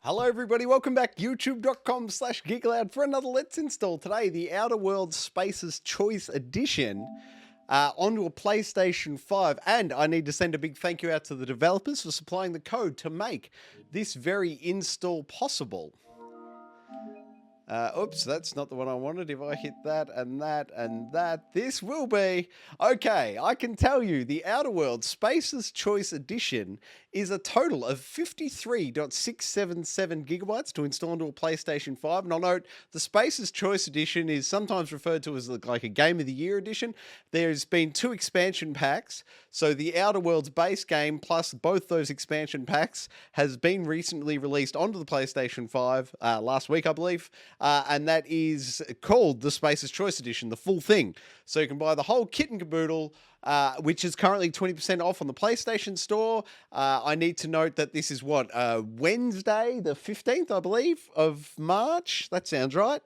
Hello everybody, welcome back, youtube.com/Geek Aloud for another Let's Install. Today, the Outer Worlds Space's Choice Edition onto a PlayStation 5. And I need to send a big thank you out to the developers for supplying the code to make this very install possible. Oops, that's not the one I wanted. If I hit that and that and that, this will be. Okay, I can tell you the Outer Worlds Space's Choice Edition is a total of 53.677 gigabytes to install into a PlayStation 5. And I'll note the Space's Choice Edition is sometimes referred to as like a Game of the Year edition. There's been 2 expansion packs. So the Outer Worlds base game plus both those expansion packs has been recently released onto the PlayStation 5 last week, I believe. And that is called the Space's Choice Edition, the full thing. So you can buy the whole kit and caboodle, which is currently 20% off on the PlayStation Store. I need to note that this is Wednesday, the 15th, I believe, of March. That sounds right.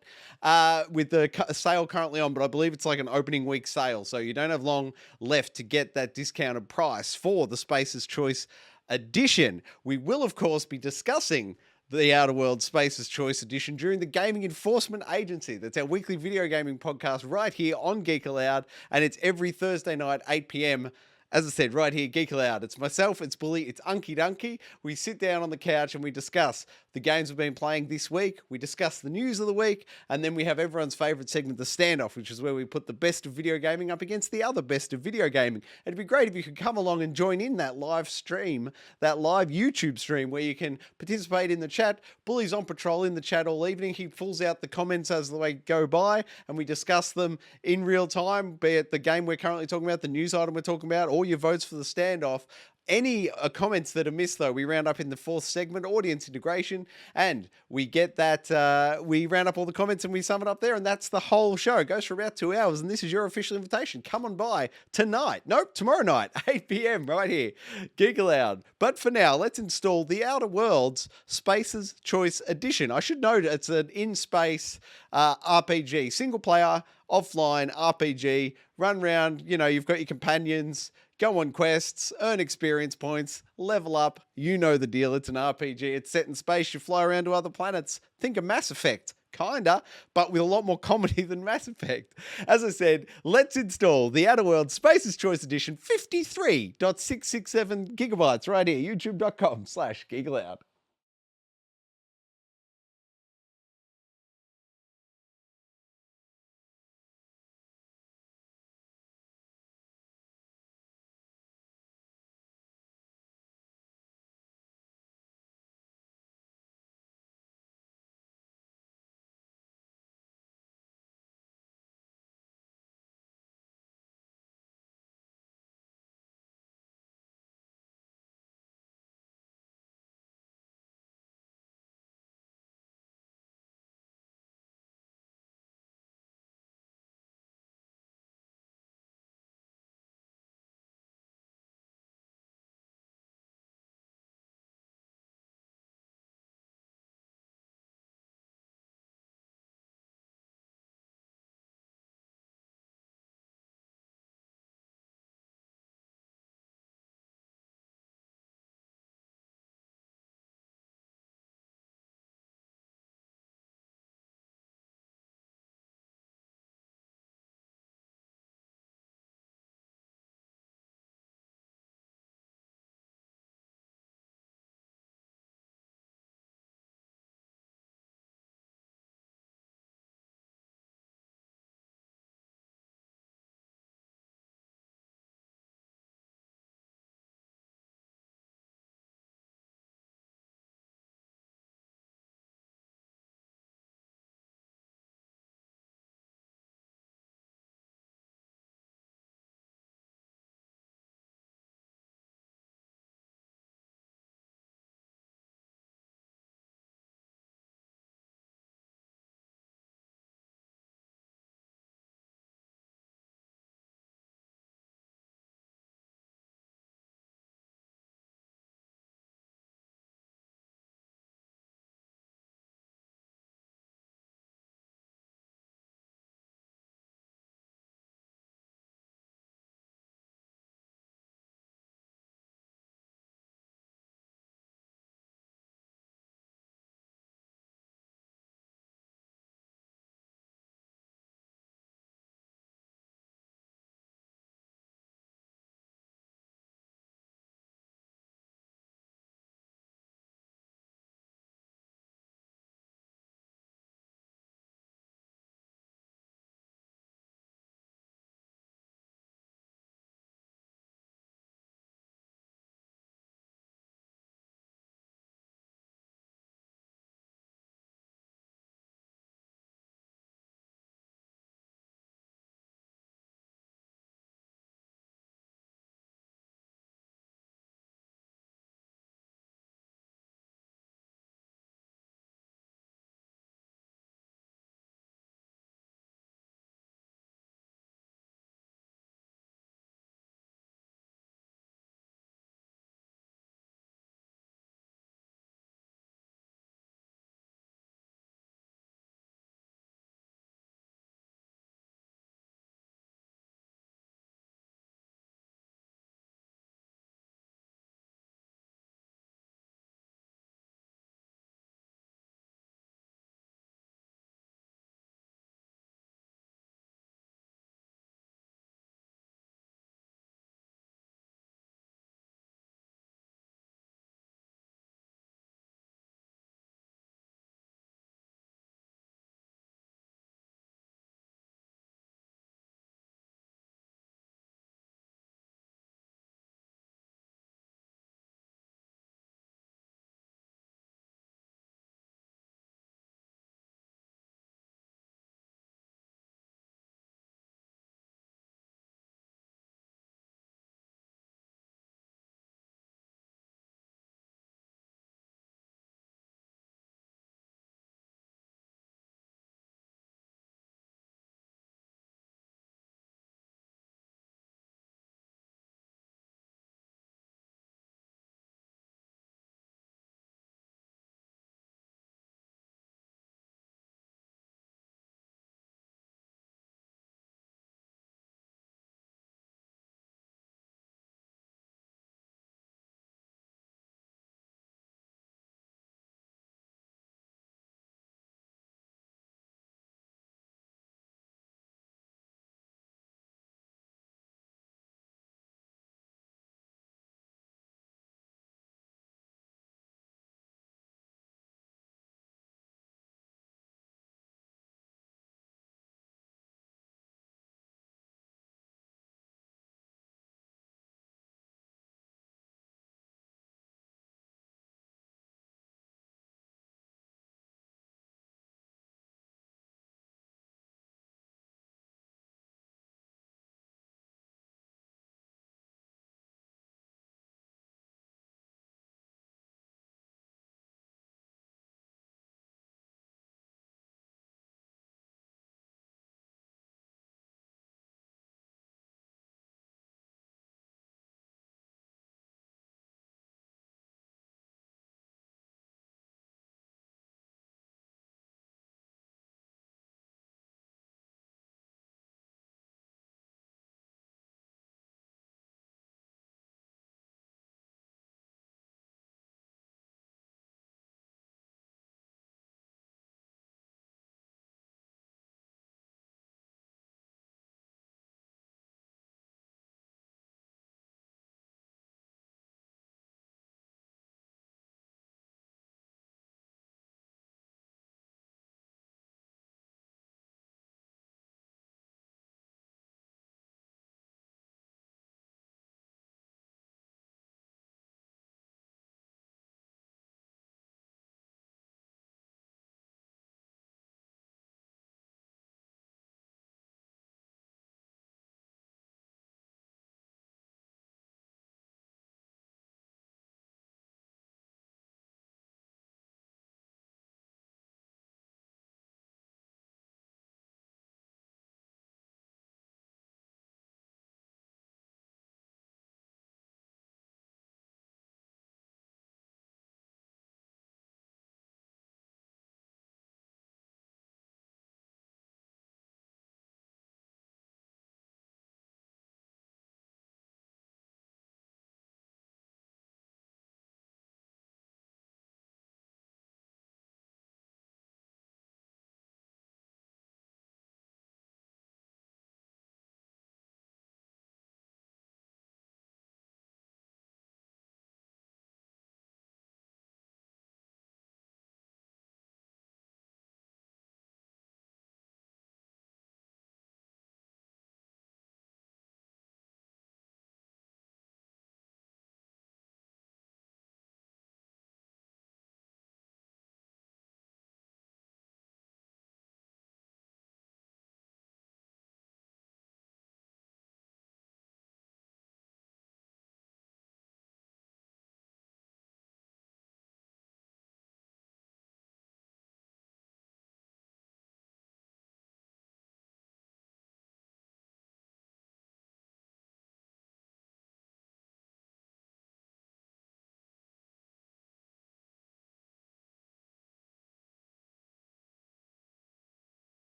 With the sale currently on, but I believe it's like an opening week sale. So you don't have long left to get that discounted price for the Space's Choice Edition. We will, of course, be discussing the Outer Worlds Space's Choice Edition during the Gaming Enforcement Agency. That's our weekly video gaming podcast right here on Geek Aloud, and it's every Thursday night, 8 p.m. As I said, right here, Geek Aloud. It's myself, it's Bully, it's Unky Dunky. We sit down on the couch and we discuss the games we've been playing this week. We discuss the news of the week, and then we have everyone's favorite segment, the standoff, which is where we put the best of video gaming up against the other best of video gaming. It'd be great if you could come along and join in that live stream, that live YouTube stream where you can participate in the chat. Bully's on patrol in the chat all evening. He pulls out the comments as the way go by, and we discuss them in real time, be it the game we're currently talking about, the news item we're talking about, all your votes for the standoff. Any comments that are missed, though, we round up in the 4th segment, audience integration, and we get that, we round up all the comments and we sum it up there, and that's the whole show. It goes for about 2 hours, and this is your official invitation. Come on by tonight. Nope, tomorrow night, 8 p.m. right here, Geek Aloud. But for now, let's install the Outer Worlds Space's Choice Edition. I should note it's an in-space RPG, single-player, offline RPG, run around, you've got your companions, go on quests, earn experience points, level up. You know the deal. It's an RPG. It's set in space. You fly around to other planets. Think of Mass Effect. Kinda, but with a lot more comedy than Mass Effect. As I said, let's install the Outer Worlds Space's Choice Edition, 53.667 gigabytes right here, youtube.com/geekaloud.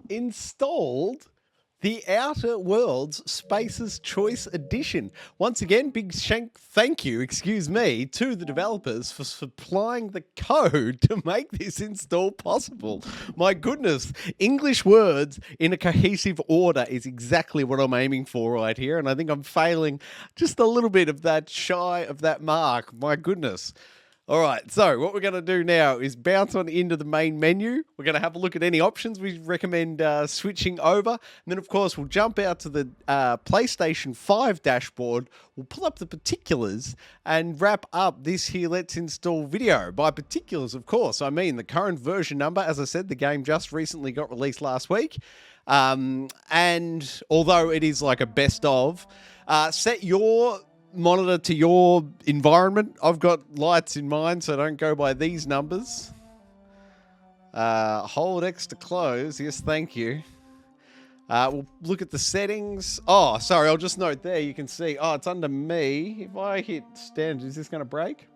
Installed The Outer Worlds Spaces Choice Edition. Once again, big thank you, to the developers for supplying the code to make this install possible. My goodness, English words in a cohesive order is exactly what I'm aiming for right here, and I think I'm failing just a little bit of that, shy of that mark. My goodness. All right, so what we're going to do now is bounce on into the main menu. We're going to have a look at any options we recommend switching over. And then, of course, we'll jump out to the PlayStation 5 dashboard. We'll pull up the particulars and wrap up this here Let's Install video. By particulars, of course, I mean the current version number. As I said, the game just recently got released last week. And although it is like a best of, set your monitor to your environment. I've got lights in mine, so don't go by these numbers. Hold X to close. Yes, thank you. We'll look at the settings. Oh, sorry, I'll just note there. You can see, it's under me. If I hit standard, is this going to break?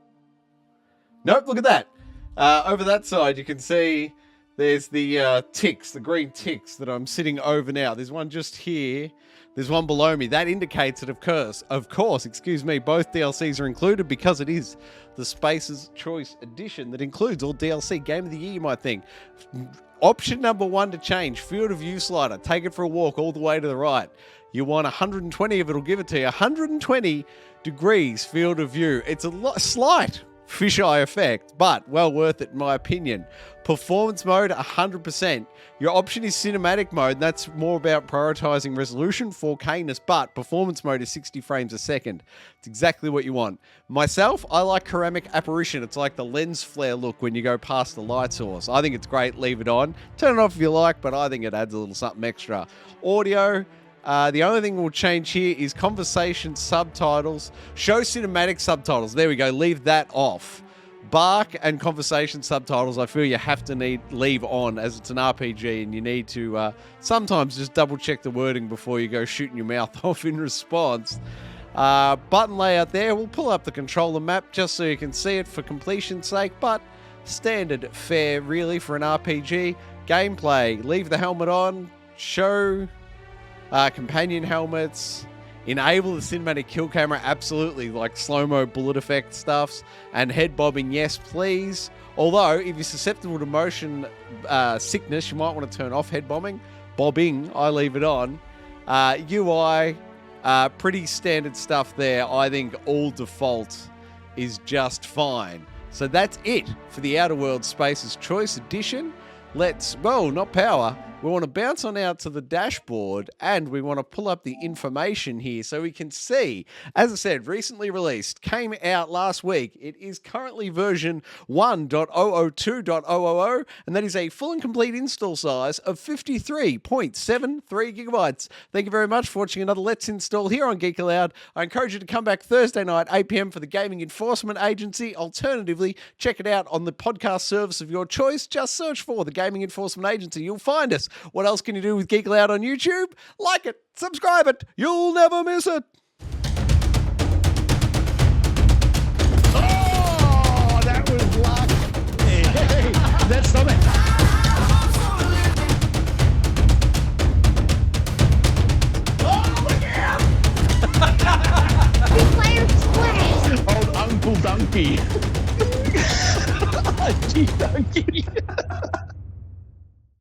Nope, look at that. Over that side, you can see there's the ticks, the green ticks that I'm sitting over now. There's one just here. There's one below me. That indicates that, of course, both DLCs are included because it is the Spaces Choice Edition that includes all DLC. Game of the Year, you might think. Option number 1 to change, field of view slider. Take it for a walk all the way to the right. You want 120 of it, will give it to you. 120 degrees field of view. It's a slight fisheye effect, but well worth it in my opinion. Performance mode, 100%. Your option is cinematic mode. That's more about prioritizing resolution, 4K-ness, but performance mode is 60 frames a second. It's exactly what you want. Myself, I like ceramic apparition. It's like the lens flare look when you go past the light source. I think it's great. Leave it on. Turn it off if you like, but I think it adds a little something extra. Audio, the only thing we'll change here is conversation subtitles. Show cinematic subtitles. There we go. Leave that off. Bark and conversation subtitles, I feel you have to leave on, as it's an RPG and you need to sometimes just double check the wording before you go shooting your mouth off in response. Button layout there. We'll pull up the controller map just so you can see it for completion's sake, but standard fare really for an RPG. Gameplay, leave the helmet on, show companion helmets, enable the cinematic kill camera, absolutely, like slow-mo bullet effect stuffs, and head bobbing, yes please. Although, if you're susceptible to motion sickness, you might want to turn off head bobbing. I leave it on. UI, pretty standard stuff there. I think all default is just fine. So that's it for the Outer Worlds Spaces Choice Edition. Not power. We want to bounce on out to the dashboard and we want to pull up the information here so we can see, as I said, recently released, came out last week. It is currently version 1.002.000, and that is a full and complete install size of 53.73 gigabytes. Thank you very much for watching another Let's Install here on Geek Aloud. I encourage you to come back Thursday night, 8 p.m. for the Gaming Enforcement Agency. Alternatively, check it out on the podcast service of your choice. Just search for the Gaming Enforcement Agency. You'll find us. What else can you do with Geek Aloud on YouTube? Like it, subscribe it, you'll never miss it. Oh, that was luck. Hey, that's something. Oh, look out! Two players play. Old Uncle Donkey. Gee, donkey.